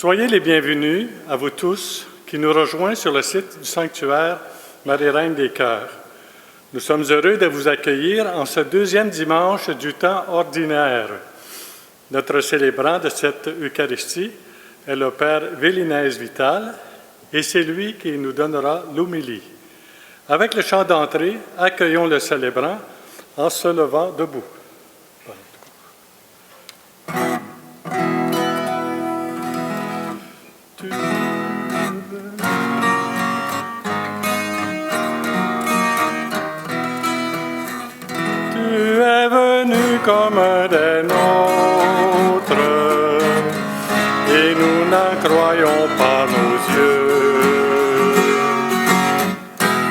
Soyez les bienvenus à vous tous qui nous rejoignent sur le site du sanctuaire Marie-Reine des Cœurs. Nous sommes heureux de vous accueillir en ce deuxième dimanche du temps ordinaire. Notre célébrant de cette Eucharistie est le Père Vélinès Vital et c'est lui qui nous donnera l'homélie. Avec le chant d'entrée, accueillons le célébrant en se levant debout. Tu es venu comme un des nôtres, et nous n'en croyons pas nos yeux.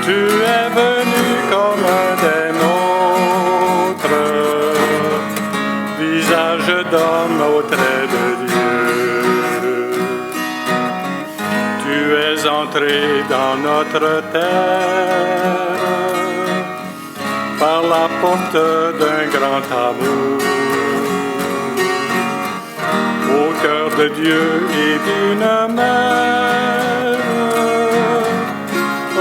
Tu es venu comme un des nôtres, visage d'homme au trait de Dieu. Tu es entré dans notre terre par la porte d'un grand amour. Au cœur de Dieu et d'une mère,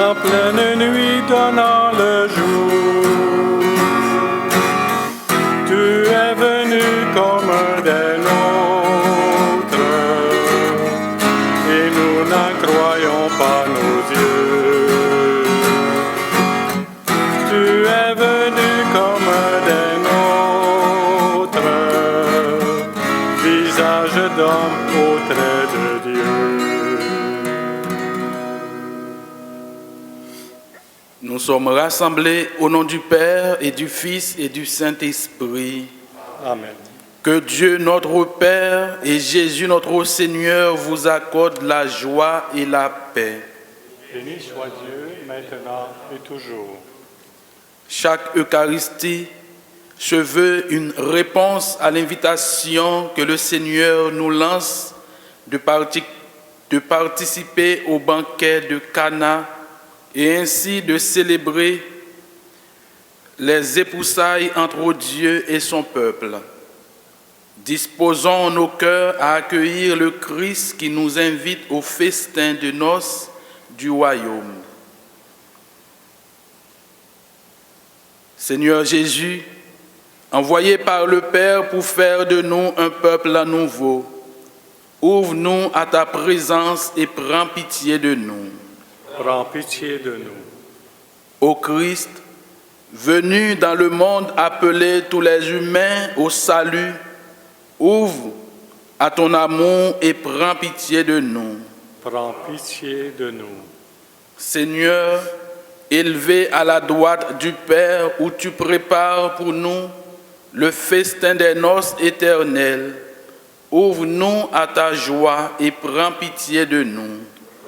en pleine nuit donnant le jour. Tu es venu comme un des nôtres, et nous n'en croyons pas nos yeux. Tu es venu comme un des nôtres, visage d'homme au trait de Dieu. Nous sommes rassemblés au nom du Père et du Fils et du Saint-Esprit. Amen. Que Dieu notre Père et Jésus notre Seigneur vous accordent la joie et la paix. Béni soit Dieu, maintenant et toujours. Chaque Eucharistie se veut une réponse à l'invitation que le Seigneur nous lance de participer au banquet de Cana et ainsi de célébrer les épousailles entre Dieu et son peuple. Disposons nos cœurs à accueillir le Christ qui nous invite au festin de noces du royaume. Seigneur Jésus, envoyé par le Père pour faire de nous un peuple à nouveau, ouvre-nous à ta présence et prends pitié de nous. Prends pitié de nous. Ô Christ, venu dans le monde appeler tous les humains au salut, ouvre à ton amour et prends pitié de nous. Prends pitié de nous. Seigneur, élevé à la droite du Père où tu prépares pour nous le festin des noces éternelles, ouvre-nous à ta joie et prends pitié de nous.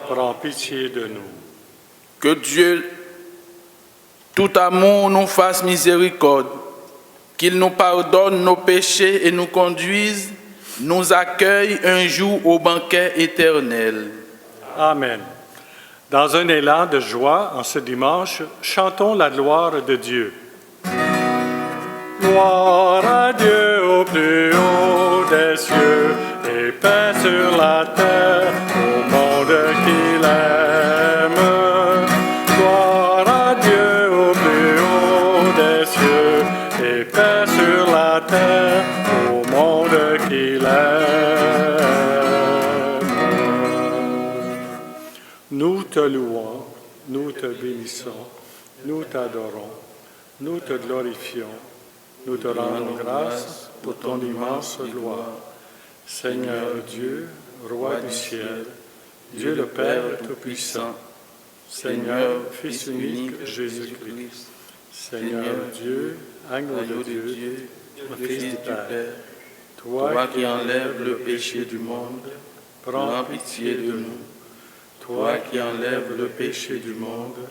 Prends pitié de nous. Que Dieu, tout amour, nous fasse miséricorde, qu'il nous pardonne nos péchés et nous conduise, nous accueille un jour au banquet éternel. Amen. Dans un élan de joie, en ce dimanche, chantons la gloire de Dieu. Gloire à Dieu au plus haut des cieux, et paix sur la terre au monde qu'il aime. Gloire à Dieu au plus haut des cieux, et paix sur la terre au monde qu'il aime. Nous te louons, nous te bénissons, nous t'adorons, nous te glorifions, nous te rendons grâce pour ton immense gloire. Seigneur Dieu, Roi du ciel, Dieu le Père Tout-Puissant, Seigneur, Fils unique Jésus-Christ, Seigneur Dieu, Agneau de Dieu, le Fils du Père, toi qui enlèves le péché du monde, prends pitié de nous. Toi qui enlèves le péché du monde,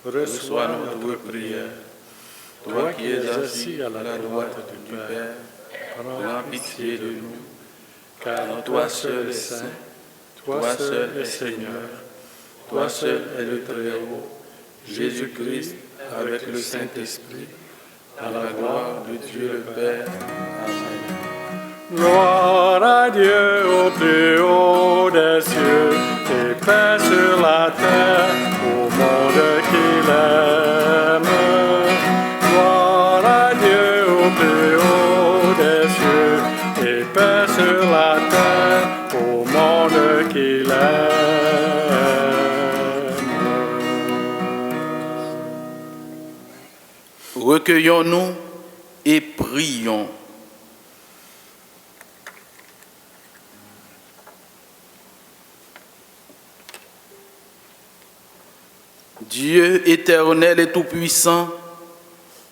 reçois notre prière. Toi qui es assis à la droite du Père, prends pitié de nous. Car toi seul es saint, toi seul es Seigneur, toi seul es le Très-Haut, Jésus-Christ avec le Saint-Esprit, à la gloire de Dieu le Père. Amen. Gloire à Dieu au plus haut des cieux et paix sur la terre au monde qu'il aime. Gloire à Dieu au plus haut des cieux et paix sur la terre au monde qu'il aime. Recueillons-nous et prions. Dieu éternel et tout-puissant,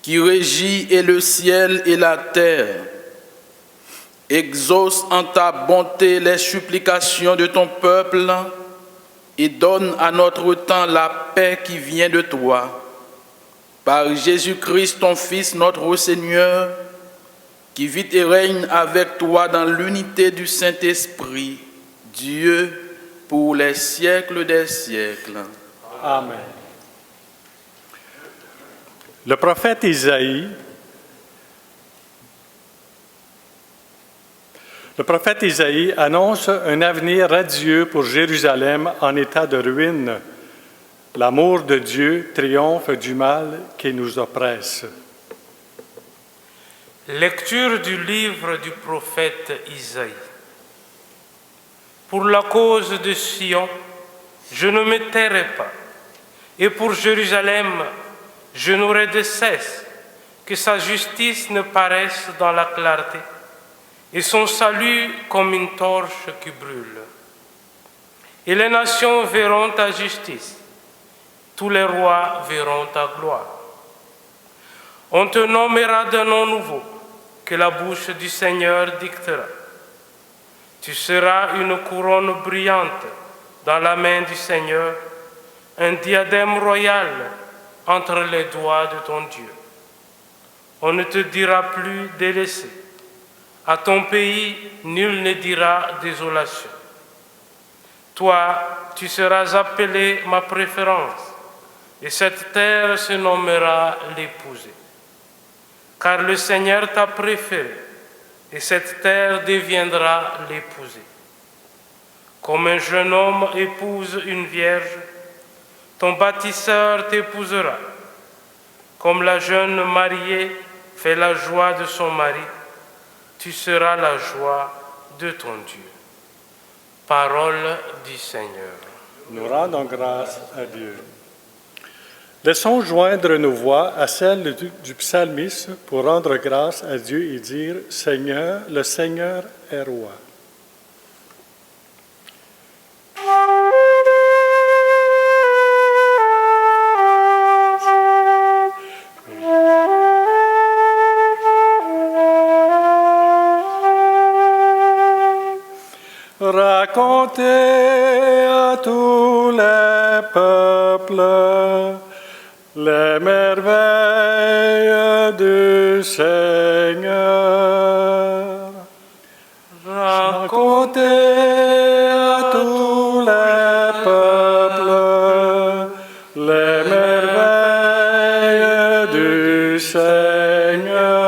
qui régit et le ciel et la terre, exauce en ta bonté les supplications de ton peuple et donne à notre temps la paix qui vient de toi. Par Jésus-Christ, ton Fils, notre Seigneur, qui vit et règne avec toi dans l'unité du Saint-Esprit, Dieu, pour les siècles des siècles. Amen. Le prophète Isaïe annonce un avenir radieux pour Jérusalem en état de ruine. L'amour de Dieu triomphe du mal qui nous oppresse. Lecture du livre du prophète Isaïe. Pour la cause de Sion, je ne me tairai pas, et pour Jérusalem, je n'aurai de cesse que sa justice ne paraisse dans la clarté, et son salut comme une torche qui brûle. Et les nations verront ta justice, tous les rois verront ta gloire. On te nommera d'un nom nouveau que la bouche du Seigneur dictera. Tu seras une couronne brillante dans la main du Seigneur, un diadème royal entre les doigts de ton Dieu. On ne te dira plus délaissé. À ton pays, nul ne dira désolation. Toi, tu seras appelé ma préférence, et cette terre se nommera l'épousée. Car le Seigneur t'a préféré, et cette terre deviendra l'épousée. Comme un jeune homme épouse une vierge, ton bâtisseur t'épousera. Comme la jeune mariée fait la joie de son mari, tu seras la joie de ton Dieu. Parole du Seigneur. Nous rendons grâce à Dieu. Laissons joindre nos voix à celles du psalmiste pour rendre grâce à Dieu et dire « Seigneur, le Seigneur est roi ». Racontez à tous les peuples les merveilles du Seigneur. Racontez à tous les peuples les merveilles du Seigneur.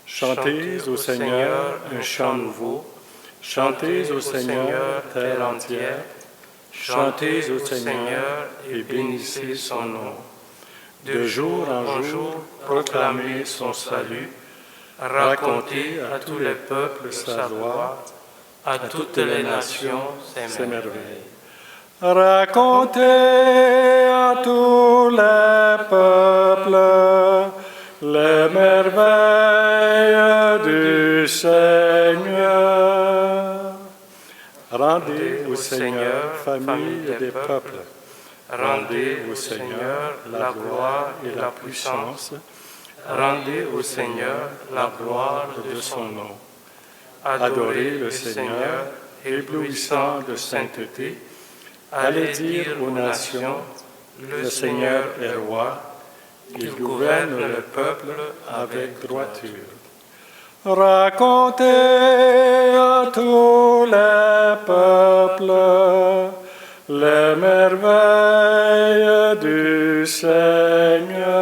Chantez au Seigneur un chant nouveau. Chantez au Seigneur, terre entière. Chantez au Seigneur et bénissez son nom. De jour en jour, proclamez son salut. Racontez à tous les peuples sa gloire, à toutes les nations ses merveilles. Racontez à tous les peuples les merveilles du Seigneur. Rendez au Seigneur, famille des peuples. Rendez au Seigneur la gloire et la puissance. Rendez au Seigneur la gloire de son nom. Adorez le Seigneur, éblouissant de sainteté. Allez dire aux nations, le Seigneur est roi. Il gouverne le peuple avec droiture. Racontez à tous les peuples les merveilles du Seigneur.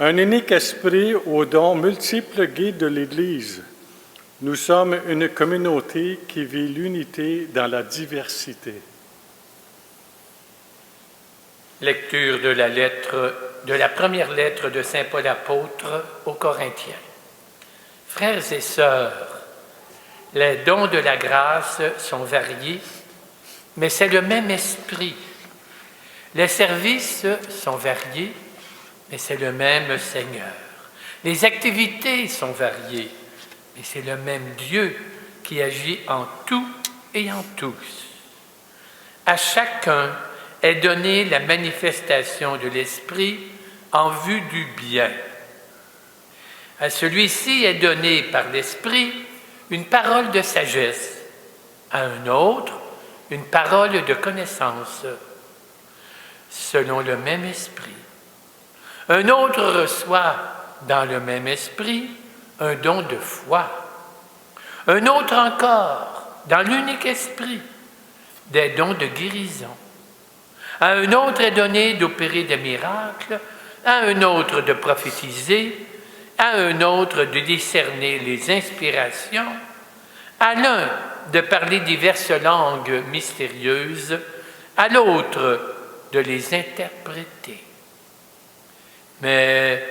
Un unique esprit aux dons multiples guide de l'Église. Nous sommes une communauté qui vit l'unité dans la diversité. Lecture de la première lettre de saint Paul apôtre aux Corinthiens. Frères et sœurs, les dons de la grâce sont variés, mais c'est le même esprit. Les services sont variés, mais c'est le même Seigneur. Les activités sont variées, mais c'est le même Dieu qui agit en tout et en tous. À chacun est donnée la manifestation de l'Esprit en vue du bien. À celui-ci est donnée par l'Esprit une parole de sagesse, à un autre une parole de connaissance, selon le même Esprit. Un autre reçoit dans le même Esprit un don de foi. Un autre encore, dans l'unique Esprit, des dons de guérison. À un autre est donné d'opérer des miracles, à un autre de prophétiser, à un autre de discerner les inspirations, à l'un de parler diverses langues mystérieuses, à l'autre de les interpréter. Mais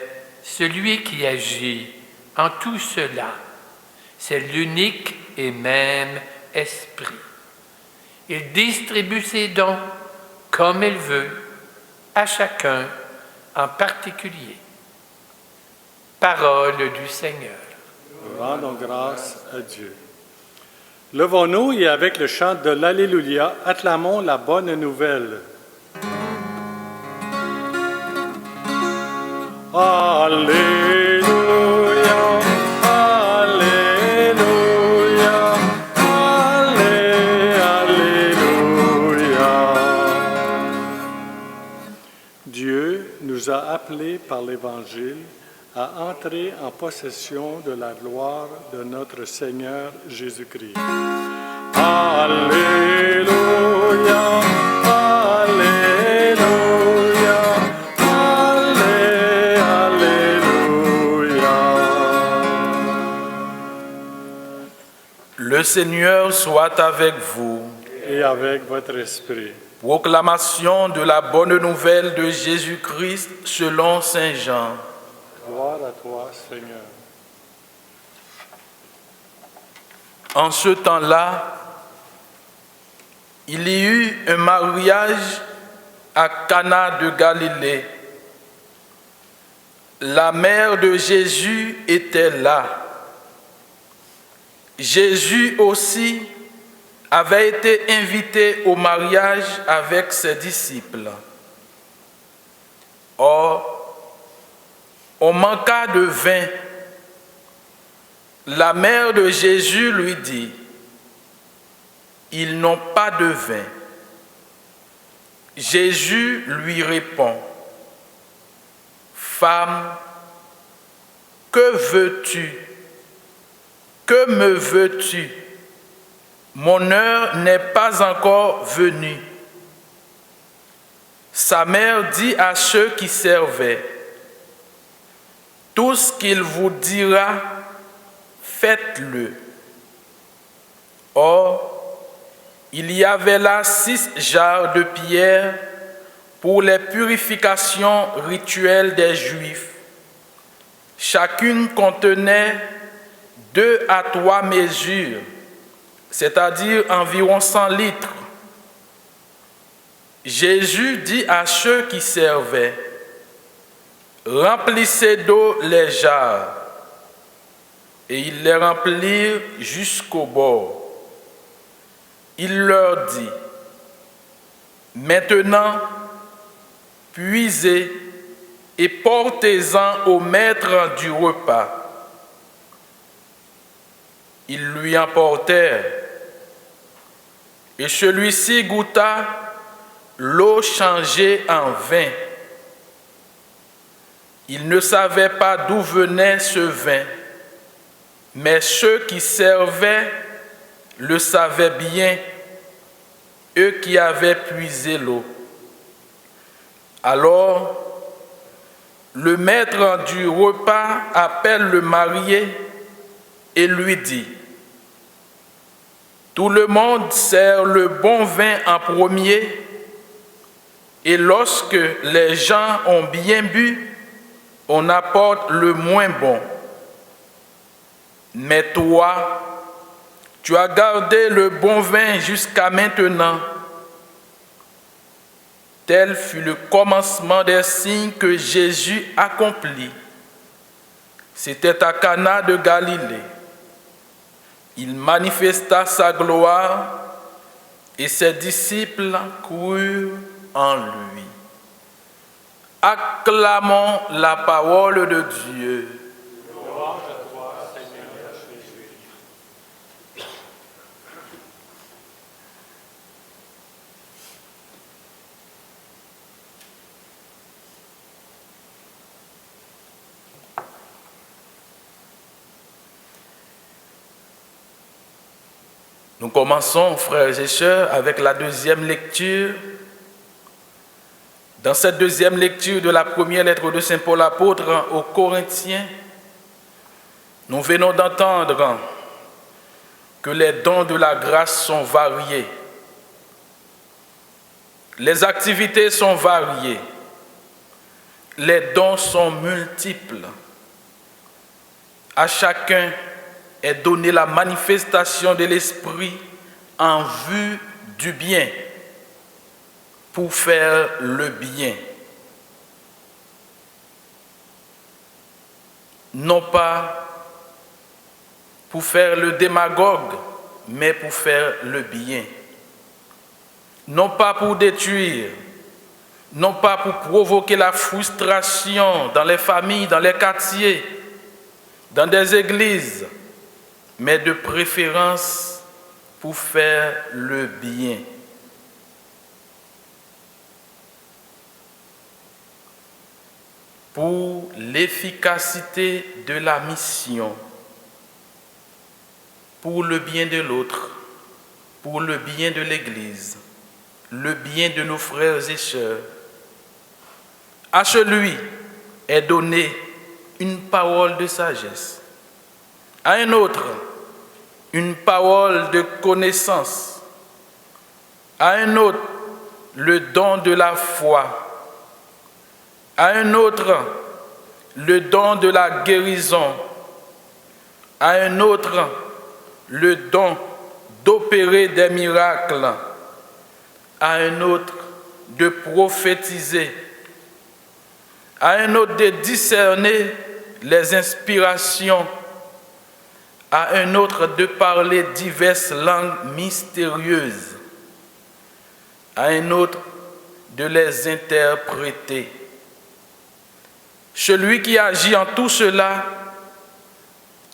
celui qui agit en tout cela, c'est l'unique et même Esprit. Il distribue ses dons comme il veut, à chacun en particulier. Parole du Seigneur. Rendons grâce à Dieu. Levons-nous et avec le chant de l'Alléluia, acclamons la bonne nouvelle. Alléluia, Alléluia, Alléluia. Dieu nous a appelés par l'Évangile à entrer en possession de la gloire de notre Seigneur Jésus-Christ. Alléluia, Alléluia, Alléluia. Le Seigneur soit avec vous. Et avec votre esprit. Proclamation de la bonne nouvelle de Jésus-Christ selon saint Jean. Gloire à toi, Seigneur. En ce temps-là, il y eut un mariage à Cana de Galilée. La mère de Jésus était là. Jésus aussi avait été invité au mariage avec ses disciples. Or, on manqua de vin. La mère de Jésus lui dit, « Ils n'ont pas de vin. » Jésus lui répond, « Femme, que veux-tu? Que me veux-tu? Mon heure n'est pas encore venue. » Sa mère dit à ceux qui servaient, « Tout ce qu'il vous dira, faites-le. » Or, il y avait là 6 jarres de pierre pour les purifications rituelles des Juifs. Chacune contenait 2 à 3 mesures, c'est-à-dire environ 100 litres. Jésus dit à ceux qui servaient, « Remplissez d'eau les jarres. » Et ils les remplirent jusqu'au bord. Il leur dit, « Maintenant, puisez et portez-en au maître du repas. » Ils lui emportèrent. Et celui-ci goûta l'eau changée en vin. Il ne savait pas d'où venait ce vin, mais ceux qui servaient le savaient bien, eux qui avaient puisé l'eau. Alors, le maître du repas appelle le marié et lui dit: tout le monde sert le bon vin en premier, et lorsque les gens ont bien bu, on apporte le moins bon. Mais toi, tu as gardé le bon vin jusqu'à maintenant. Tel fut le commencement des signes que Jésus accomplit. C'était à Cana de Galilée. Il manifesta sa gloire et ses disciples coururent en lui. Acclamons la parole de Dieu. Gloire à toi, Seigneur Jésus. Nous commençons, frères et sœurs, avec la deuxième lecture. Dans cette deuxième lecture de la première lettre de Saint Paul apôtre aux Corinthiens, nous venons d'entendre que les dons de la grâce sont variés. Les activités sont variées. Les dons sont multiples. À chacun est donnée la manifestation de l'Esprit en vue du bien, pour faire le bien. Non pas pour faire le démagogue, mais pour faire le bien. Non pas pour détruire, non pas pour provoquer la frustration dans les familles, dans les quartiers, dans des églises, mais de préférence pour faire le bien. Pour l'efficacité de la mission, pour le bien de l'autre, pour le bien de l'Église, le bien de nos frères et sœurs. À celui est donnée une parole de sagesse, à un autre une parole de connaissance, à un autre le don de la foi, à un autre le don de la guérison, à un autre le don d'opérer des miracles, à un autre de prophétiser, à un autre de discerner les inspirations, à un autre de parler diverses langues mystérieuses, à un autre de les interpréter. Celui qui agit en tout cela,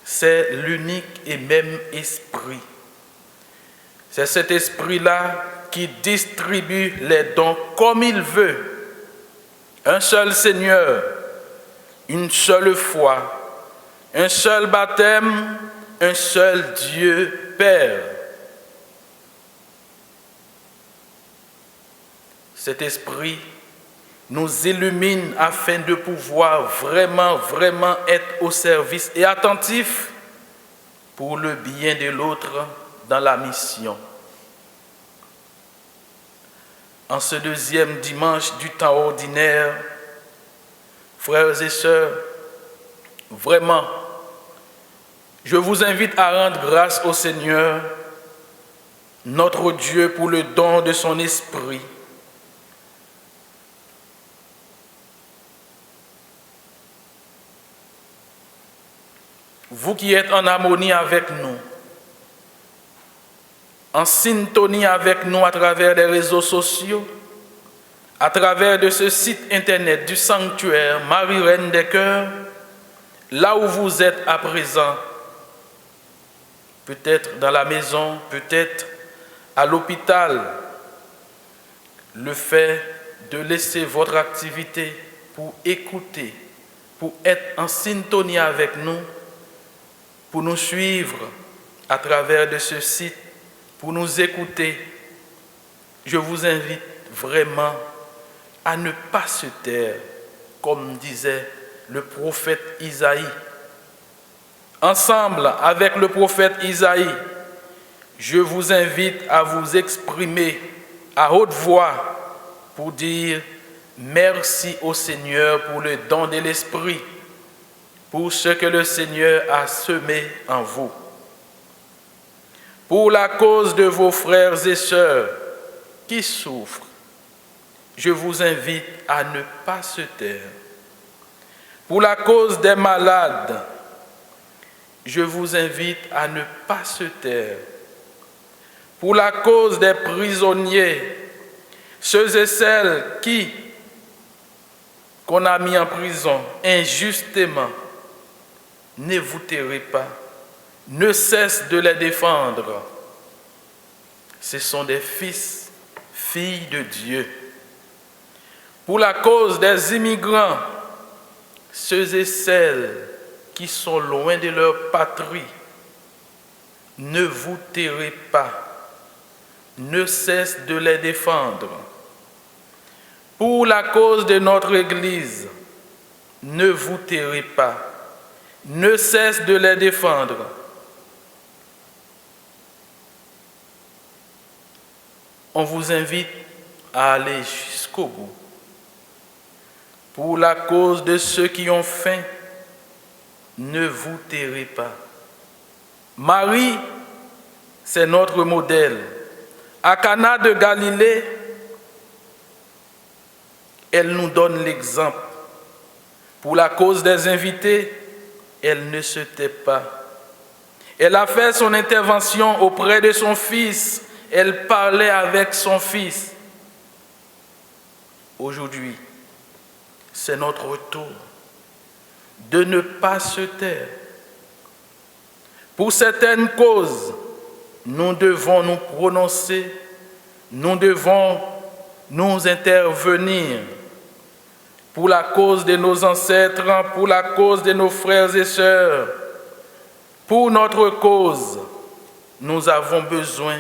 c'est l'unique et même esprit. C'est cet esprit-là qui distribue les dons comme il veut. Un seul Seigneur, une seule foi, un seul baptême, un seul Dieu Père. Cet esprit nous illumine afin de pouvoir vraiment être au service et attentif pour le bien de l'autre dans la mission. En ce deuxième dimanche du temps ordinaire, frères et sœurs, vraiment, je vous invite à rendre grâce au Seigneur, notre Dieu, pour le don de son Esprit. Vous qui êtes en harmonie avec nous, en syntonie avec nous à travers les réseaux sociaux, à travers de ce site internet du sanctuaire Marie Reine des Cœurs, là où vous êtes à présent, peut-être dans la maison, peut-être à l'hôpital, le fait de laisser votre activité pour écouter, pour être en syntonie avec nous, pour nous suivre à travers de ce site, pour nous écouter, je vous invite vraiment à ne pas se taire, comme disait le prophète Isaïe. Ensemble avec le prophète Isaïe, je vous invite à vous exprimer à haute voix pour dire merci au Seigneur pour le don de l'Esprit, pour ce que le Seigneur a semé en vous. Pour la cause de vos frères et sœurs qui souffrent, je vous invite à ne pas se taire. Pour la cause des malades, je vous invite à ne pas se taire. Pour la cause des prisonniers, ceux et celles qu'on a mis en prison injustement, ne vous tairez pas, ne cesse de les défendre. Ce sont des fils, filles de Dieu. Pour la cause des immigrants, ceux et celles qui sont loin de leur patrie, ne vous tairez pas, ne cesse de les défendre. Pour la cause de notre Église, ne vous tairez pas, ne cesse de les défendre. On vous invite à aller jusqu'au bout. Pour la cause de ceux qui ont faim, ne vous tairez pas. Marie, c'est notre modèle. À Cana de Galilée, elle nous donne l'exemple. Pour la cause des invités, elle ne se tait pas. Elle a fait son intervention auprès de son fils. Elle parlait avec son fils. Aujourd'hui, c'est notre tour de ne pas se taire. Pour certaines causes, nous devons nous prononcer, nous devons nous intervenir. Pour la cause de nos ancêtres, pour la cause de nos frères et sœurs, pour notre cause, nous avons besoin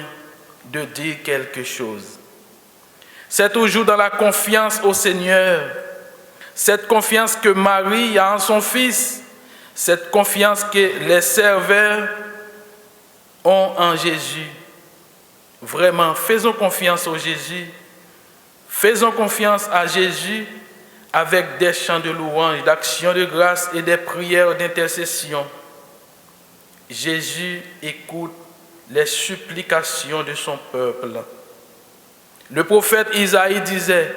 de dire quelque chose. C'est toujours dans la confiance au Seigneur, cette confiance que Marie a en son Fils, cette confiance que les serveurs ont en Jésus. Vraiment, faisons confiance au Jésus, faisons confiance à Jésus avec des chants de louange, d'actions de grâce et des prières d'intercession. Jésus écoute les supplications de son peuple. Le prophète Isaïe disait,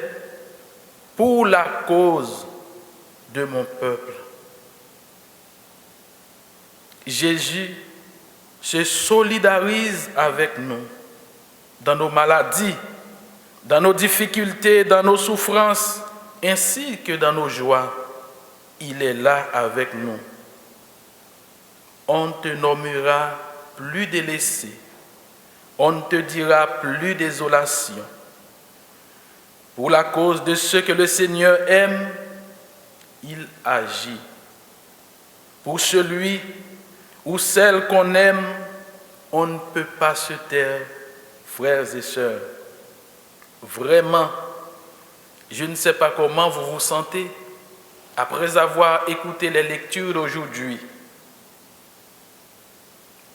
« Pour la cause de mon peuple ». Jésus se solidarise avec nous dans nos maladies, dans nos difficultés, dans nos souffrances, ainsi que dans nos joies. Il est là avec nous. On ne te nommera plus délaissé, on ne te dira plus désolation. Pour la cause de ceux que le Seigneur aime, il agit. Pour celui ou celle qu'on aime, on ne peut pas se taire, frères et sœurs. Vraiment, je ne sais pas comment vous vous sentez après avoir écouté les lectures d'aujourd'hui.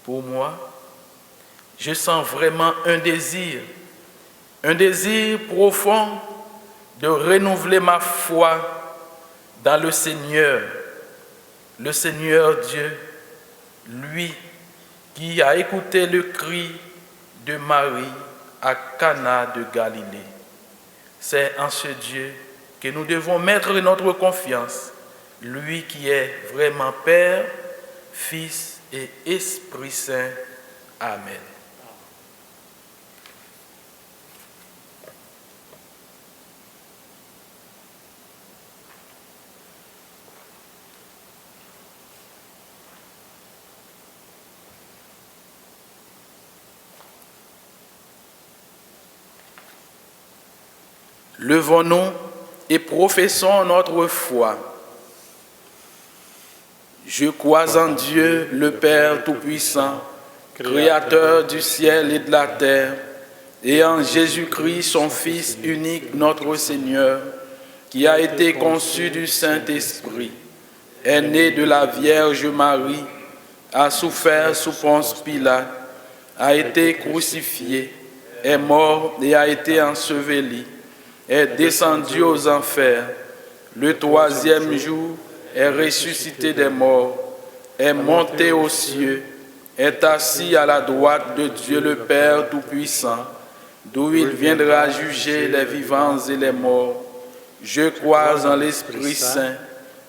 Pour moi, je sens vraiment un désir profond de renouveler ma foi dans le Seigneur Dieu, lui qui a écouté le cri de Marie à Cana de Galilée. C'est en ce Dieu que nous devons mettre notre confiance, lui qui est vraiment Père, Fils et Esprit Saint. Amen. Levons-nous et professons notre foi. Je crois en Dieu, le Père Tout-Puissant, Créateur du ciel et de la terre, et en Jésus-Christ, son Fils unique, notre Seigneur, qui a été conçu du Saint-Esprit, est né de la Vierge Marie, a souffert sous Ponce Pilate, a été crucifié, est mort et a été enseveli, est descendu aux enfers, le troisième jour est ressuscité des morts, est monté aux cieux, est assis à la droite de Dieu le Père Tout-Puissant, d'où il viendra juger les vivants et les morts. Je crois en l'Esprit Saint,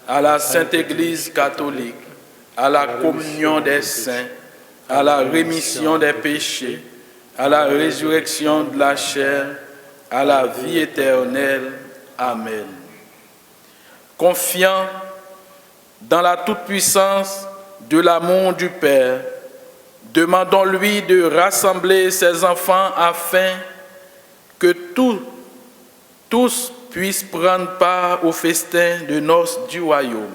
à la Sainte Église catholique, à la communion des saints, à la rémission des péchés, à la résurrection de la chair, à la vie éternelle. Amen. Confiant dans la toute-puissance de l'amour du Père, demandons-lui de rassembler ses enfants afin que tous puissent prendre part au festin de noces du royaume.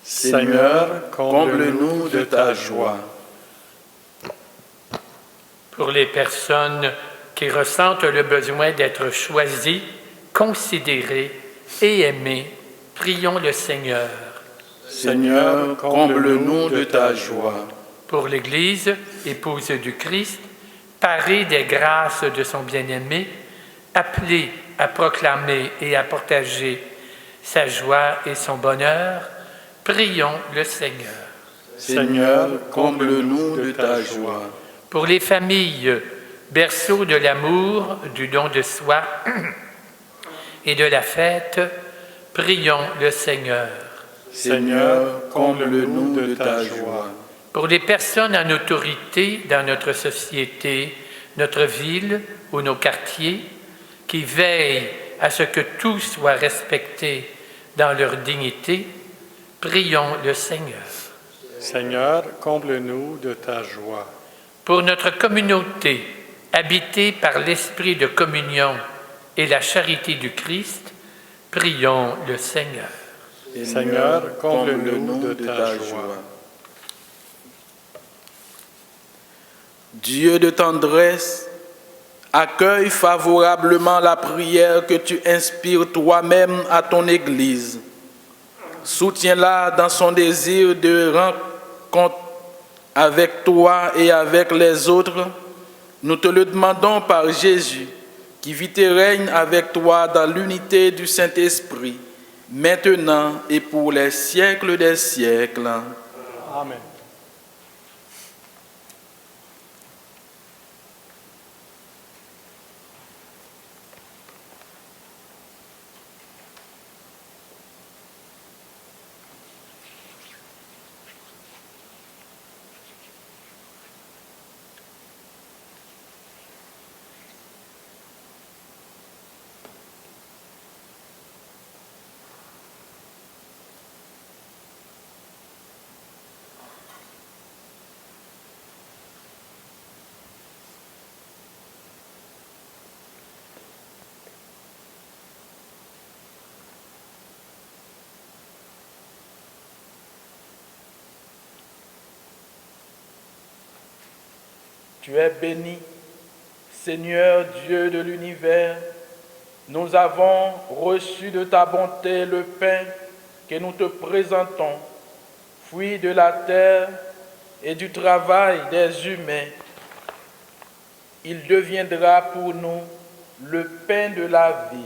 Seigneur, comble-nous de ta joie. Pour les personnes qui ressentent le besoin d'être choisies, considérées et aimées, prions le Seigneur. Seigneur, comble-nous de ta joie. Pour l'Église, épouse du Christ, parée des grâces de son bien-aimé, appelée à proclamer et à partager sa joie et son bonheur, prions le Seigneur. Seigneur, comble-nous de ta joie. Pour les familles, berceau de l'amour, du don de soi et de la fête, prions le Seigneur. Seigneur, comble-nous de ta joie. Pour les personnes en autorité dans notre société, notre ville ou nos quartiers, qui veillent à ce que tout soit respecté dans leur dignité, prions le Seigneur. Seigneur, comble-nous de ta joie. Pour notre communauté, habitée par l'esprit de communion et la charité du Christ, prions le Seigneur. Seigneur, comble-nous de ta joie. Dieu de tendresse, accueille favorablement la prière que tu inspires toi-même à ton Église. Soutiens-la dans son désir de rencontre avec toi et avec les autres. Nous te le demandons par Jésus, qui vit et règne avec toi dans l'unité du Saint-Esprit, maintenant et pour les siècles des siècles. Amen. Tu es béni, Seigneur Dieu de l'univers. Nous avons reçu de ta bonté le pain que nous te présentons, fruit de la terre et du travail des humains. Il deviendra pour nous le pain de la vie.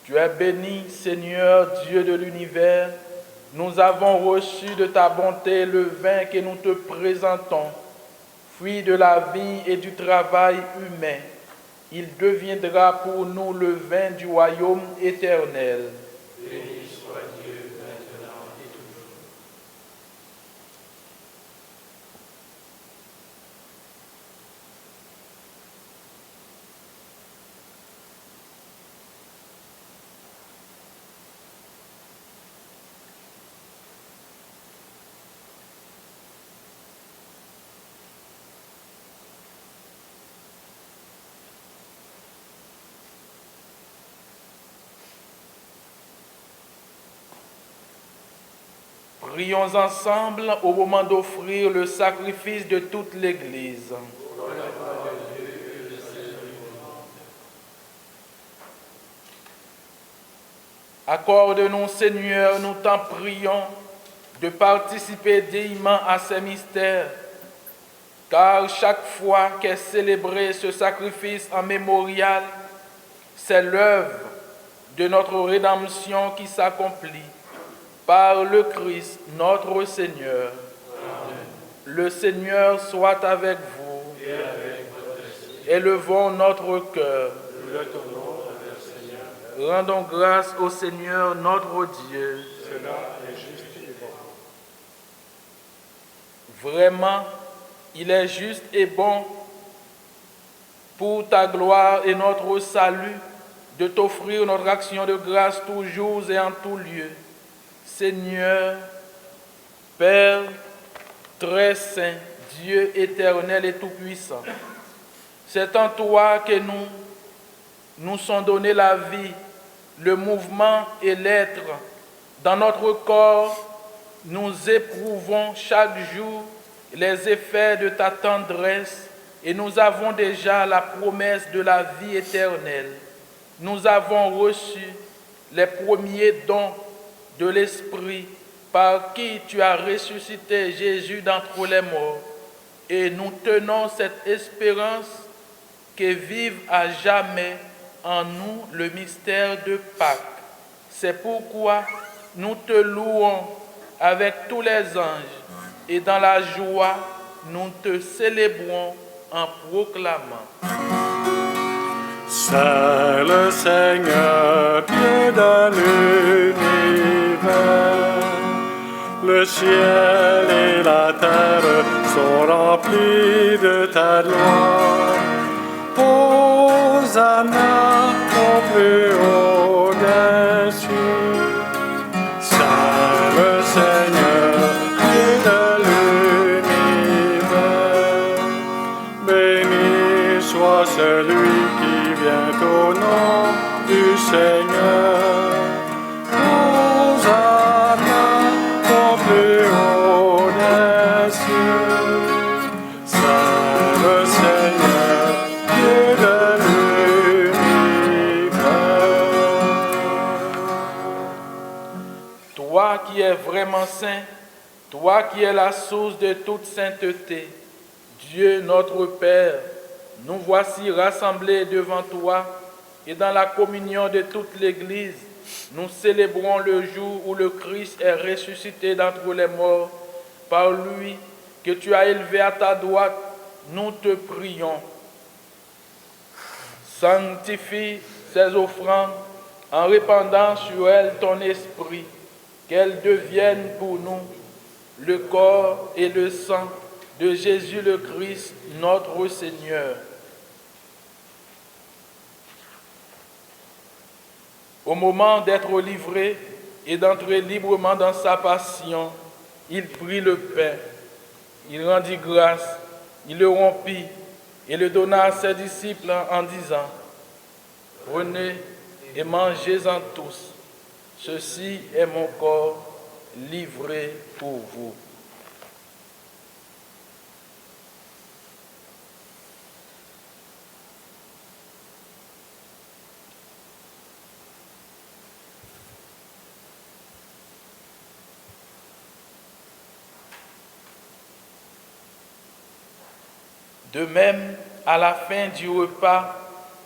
Tu es béni, Seigneur Dieu de l'univers. Nous avons reçu de ta bonté le vin que nous te présentons, fruit de la vie et du travail humain. Il deviendra pour nous le vin du royaume éternel. Béni soit Dieu maintenant et toujours. Prions ensemble au moment d'offrir le sacrifice de toute l'Église. Accorde-nous, Seigneur, nous t'en prions, de participer dignement à ces mystères, car chaque fois qu'est célébré ce sacrifice en mémorial, c'est l'œuvre de notre rédemption qui s'accomplit par le Christ, notre Seigneur. Amen. Le Seigneur soit avec vous. Et avec votre esprit. Élevons notre cœur. Rendons grâce au Seigneur notre Dieu. Cela est juste et bon. Vraiment, il est juste et bon pour ta gloire et notre salut de t'offrir notre action de grâce toujours et en tout lieu. Seigneur, Père très saint, Dieu éternel et tout-puissant, c'est en toi que nous sont donnés la vie, le mouvement et l'être. Dans notre corps, nous éprouvons chaque jour les effets de ta tendresse et nous avons déjà la promesse de la vie éternelle. Nous avons reçu les premiers dons de l'Esprit par qui tu as ressuscité Jésus d'entre les morts et nous tenons cette espérance que vive à jamais en nous le mystère de Pâques. C'est pourquoi nous te louons avec tous les anges et dans la joie, nous te célébrons en proclamant. C'est le Seigneur, Dieu de l'univers. Le ciel et la terre sont remplis de ta gloire. Hosanna au plus haut des cieux. C'est le Seigneur, Dieu de l'univers. Béni soit celui qui vient au nom du Seigneur. Hosanna au plus haut des cieux. C'est le Seigneur, Dieu de l'univers. Toi qui es vraiment saint, toi qui es la source de toute sainteté, Dieu notre Père, nous voici rassemblés devant toi et dans la communion de toute l'Église, nous célébrons le jour où le Christ est ressuscité d'entre les morts. Par lui que tu as élevé à ta droite, nous te prions. Sanctifie ces offrandes en répandant sur elles ton esprit, qu'elles deviennent pour nous le corps et le sang de Jésus le Christ, notre Seigneur. Au moment d'être livré et d'entrer librement dans sa passion, il prit le pain, il rendit grâce, il le rompit et le donna à ses disciples en disant : « Prenez et mangez-en tous, ceci est mon corps livré pour vous. » De même, à la fin du repas,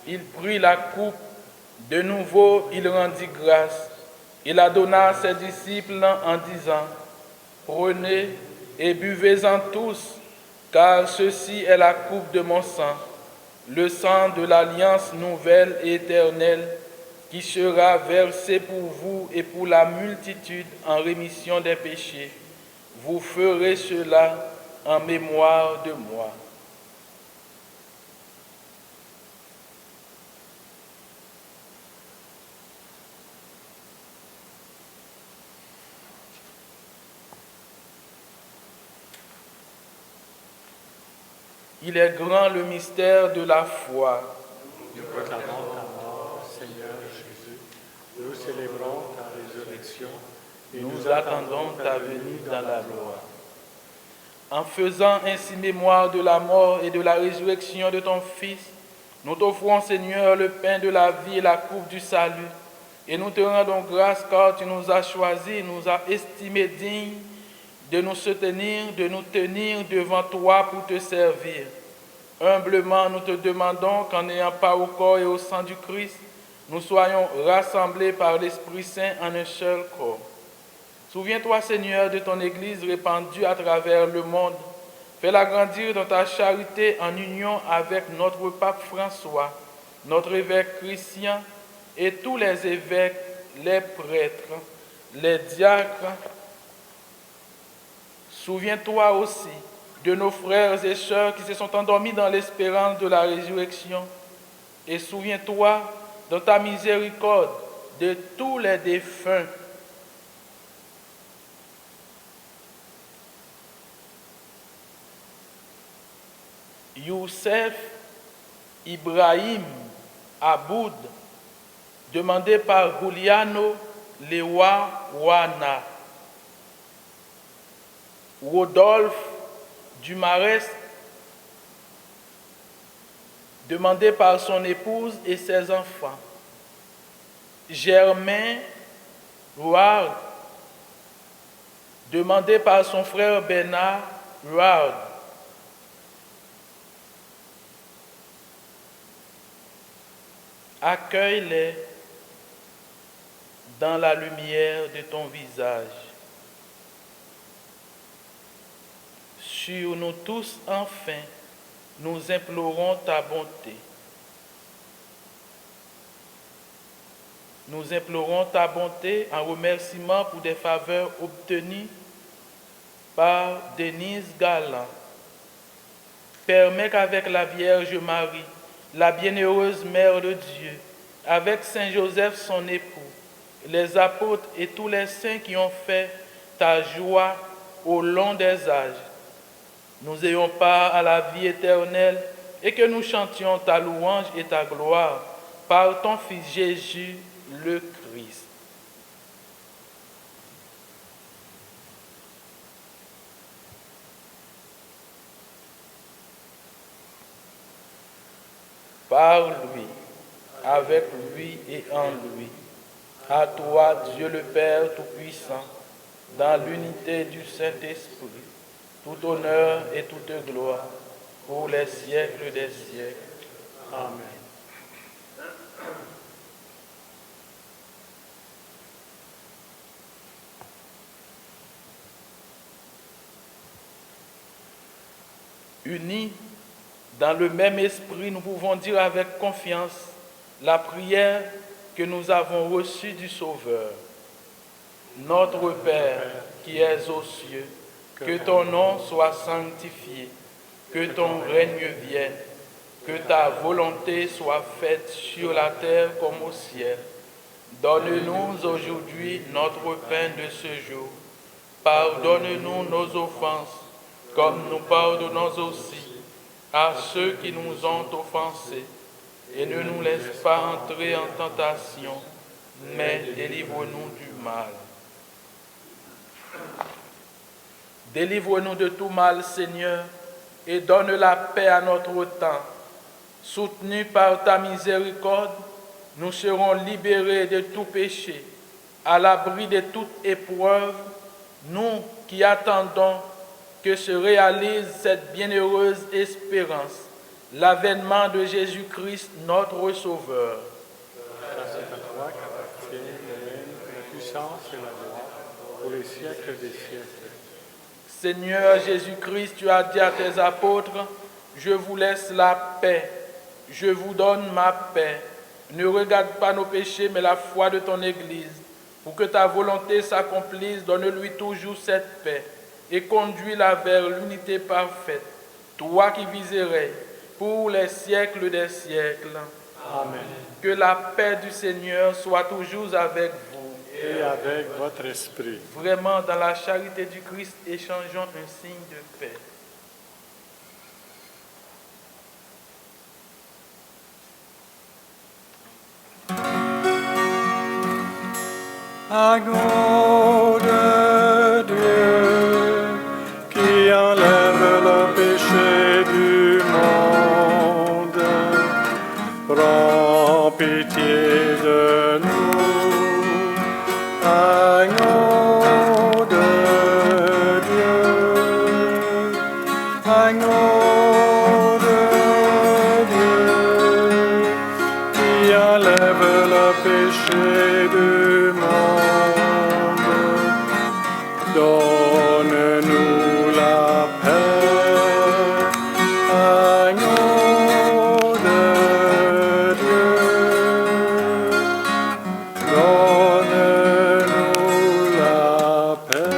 il prit la coupe, de nouveau il rendit grâce, il la donna à ses disciples en disant : « Prenez et buvez-en tous, car ceci est la coupe de mon sang, le sang de l'alliance nouvelle et éternelle, qui sera versé pour vous et pour la multitude en rémission des péchés. Vous ferez cela en mémoire de moi. » Il est grand le mystère de la foi. Nous proclamons ta mort, Seigneur Jésus. Nous célébrons ta résurrection et nous attendons ta venue dans la gloire. En faisant ainsi mémoire de la mort et de la résurrection de ton Fils, nous t'offrons, Seigneur, le pain de la vie et la coupe du salut. Et nous te rendons grâce car tu nous as choisis, nous as estimés dignes de nous soutenir, de nous tenir devant toi pour te servir. Humblement, nous te demandons qu'en n'ayant pas au corps et au sang du Christ, nous soyons rassemblés par l'Esprit Saint en un seul corps. Souviens-toi, Seigneur, de ton Église répandue à travers le monde. Fais-la grandir dans ta charité en union avec notre pape François, notre évêque Christian et tous les évêques, les prêtres, les diacres. Souviens-toi aussi de nos frères et sœurs qui se sont endormis dans l'espérance de la résurrection. Et souviens-toi, dans ta miséricorde, de tous les défunts. Youssef Ibrahim Aboud, demandé par Giuliano Lewa Wana. Rodolphe Dumarest, demandé par son épouse et ses enfants. Germain Rouard, demandé par son frère Bernard Rouard. Accueille-les dans la lumière de ton visage. Sur nous tous, enfin, nous implorons ta bonté. Nous implorons ta bonté en remerciement pour des faveurs obtenues par Denise Galland. Permets qu'avec la Vierge Marie, la bienheureuse Mère de Dieu, avec Saint Joseph son époux, les apôtres et tous les saints qui ont fait ta joie au long des âges, nous ayons part à la vie éternelle et que nous chantions ta louange et ta gloire par ton Fils Jésus le Christ. Par lui, avec lui et en lui, à toi, Dieu le Père Tout-Puissant, dans l'unité du Saint-Esprit, tout honneur et toute gloire, pour les siècles des siècles. Amen. Unis dans le même esprit, nous pouvons dire avec confiance la prière que nous avons reçue du Sauveur. Notre Père qui es aux cieux, que ton nom soit sanctifié, que ton règne vienne, que ta volonté soit faite sur la terre comme au ciel. Donne-nous aujourd'hui notre pain de ce jour. Pardonne-nous nos offenses, comme nous pardonnons aussi à ceux qui nous ont offensés. Et ne nous laisse pas entrer en tentation, mais délivre-nous du mal. Délivre-nous de tout mal, Seigneur, et donne la paix à notre temps. Soutenus par ta miséricorde, nous serons libérés de tout péché, à l'abri de toute épreuve, nous qui attendons que se réalise cette bienheureuse espérance, l'avènement de Jésus-Christ, notre Sauveur. C'est à toi qu'appartient le règne, la puissance et la gloire pour les siècles des siècles. Seigneur Jésus-Christ, tu as dit à tes apôtres, je vous laisse la paix, je vous donne ma paix. Ne regarde pas nos péchés, mais la foi de ton Église. Pour que ta volonté s'accomplisse, donne-lui toujours cette paix et conduis-la vers l'unité parfaite, toi qui vis et règnes pour les siècles des siècles. Amen. Que la paix du Seigneur soit toujours avec vous. Et avec votre esprit. Vraiment, dans la charité du Christ, échangeons un signe de paix. Agnus prends pitié de nous. Agneau de Dieu, agneau de Dieu, qui enlève le péché du monde, donne-nous la paix. Agneau de Dieu, donne-nous la paix.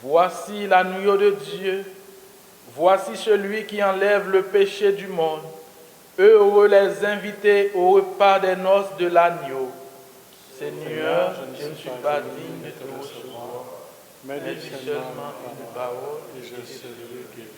Voici l'agneau de Dieu, voici celui qui enlève le péché du monde. Heureux les invités au repas des noces de l'agneau. Seigneur, je ne suis pas digne de te recevoir, mais dis seulement une parole et je serai guéri.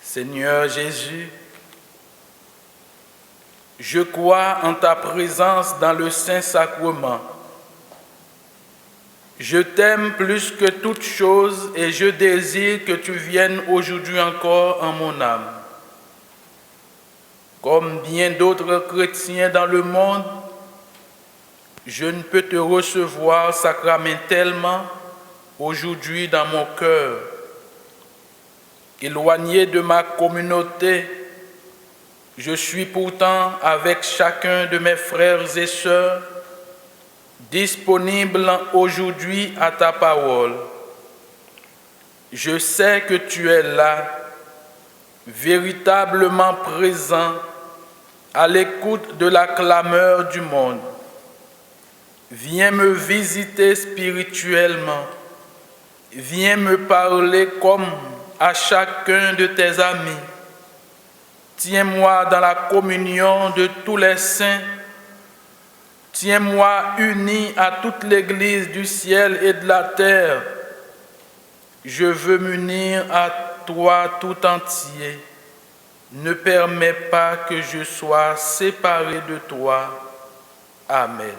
Seigneur Jésus, je crois en ta présence dans le Saint-Sacrement. Je t'aime plus que toute chose et je désire que tu viennes aujourd'hui encore en mon âme. Comme bien d'autres chrétiens dans le monde, je ne peux te recevoir sacramentellement aujourd'hui dans mon cœur. Éloigné de ma communauté, je suis pourtant avec chacun de mes frères et sœurs, disponible aujourd'hui à ta parole. Je sais que tu es là, véritablement présent, à l'écoute de la clameur du monde. Viens me visiter spirituellement, viens me parler comme à chacun de tes amis. Tiens-moi dans la communion de tous les saints. Tiens-moi uni à toute l'Église du ciel et de la terre. Je veux m'unir à toi tout entier. Ne permets pas que je sois séparé de toi. Amen.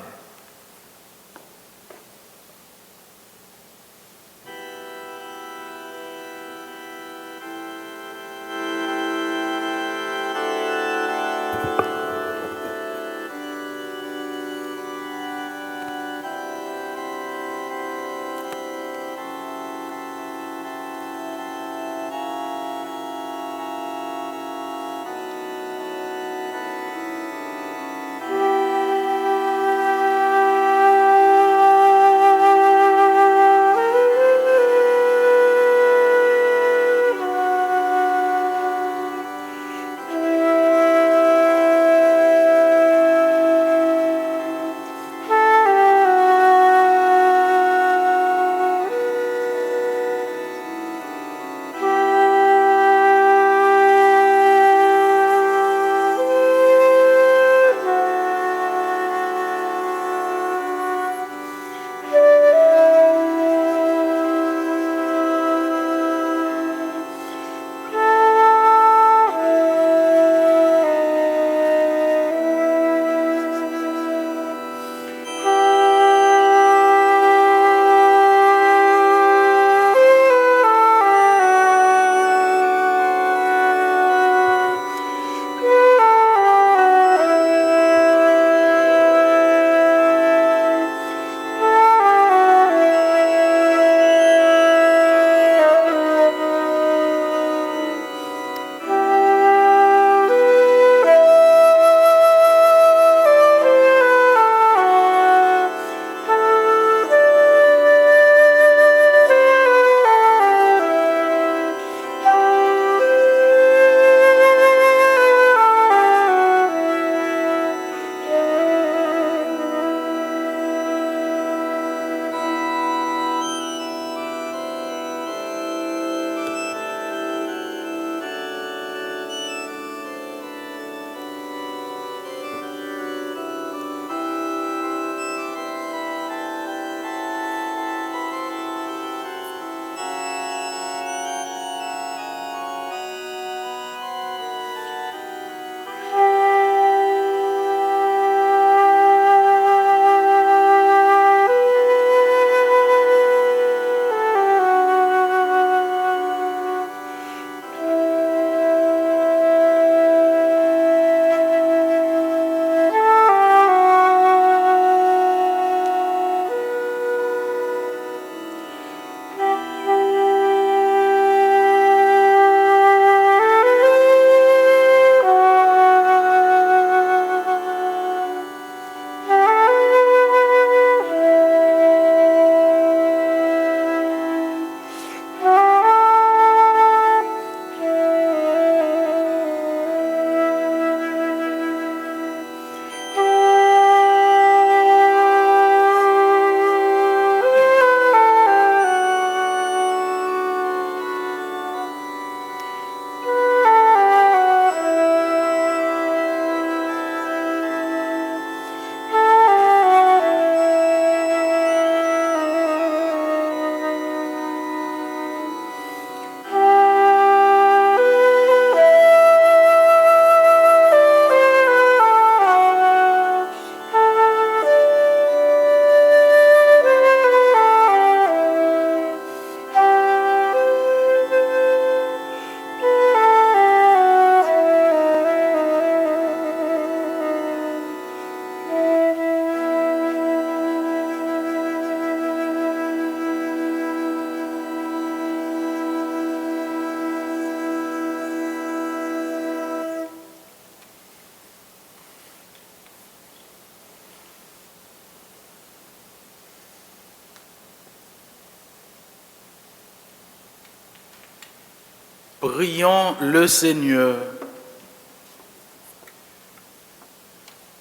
Prions le Seigneur.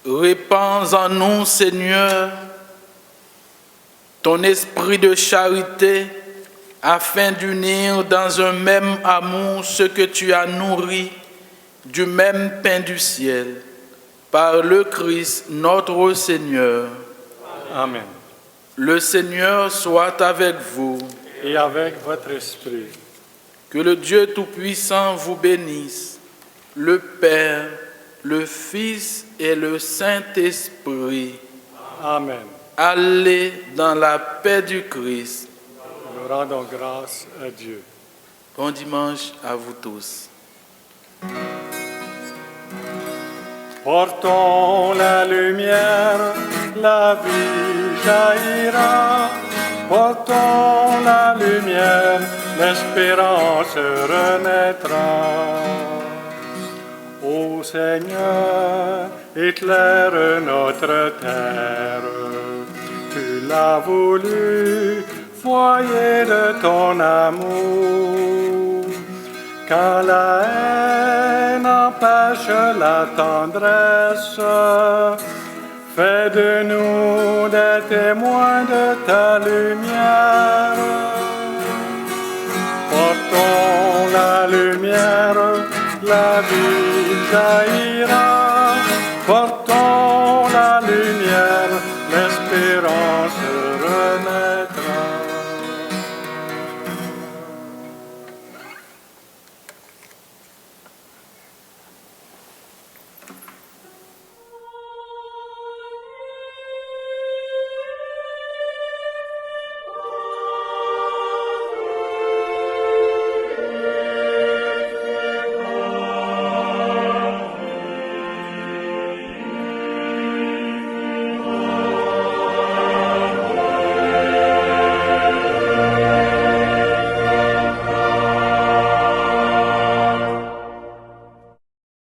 Répands en nous, Seigneur, ton esprit de charité, afin d'unir dans un même amour ceux que tu as nourris du même pain du ciel, par le Christ notre Seigneur. Amen. Le Seigneur soit avec vous. Et avec votre esprit. Que le Dieu Tout-Puissant vous bénisse, le Père, le Fils et le Saint-Esprit. Amen. Allez dans la paix du Christ. Nous rendons grâce à Dieu. Bon dimanche à vous tous. Portons la lumière, la vie jaillira. Portons la lumière, l'espérance renaîtra. Ô Seigneur, éclaire notre terre. Tu l'as voulu, foyer de ton amour. Quand la haine empêche la tendresse, fais de nous des témoins de ta lumière. Portons la lumière, la vie jaillira. Portons la lumière, l'espérance renaîtra.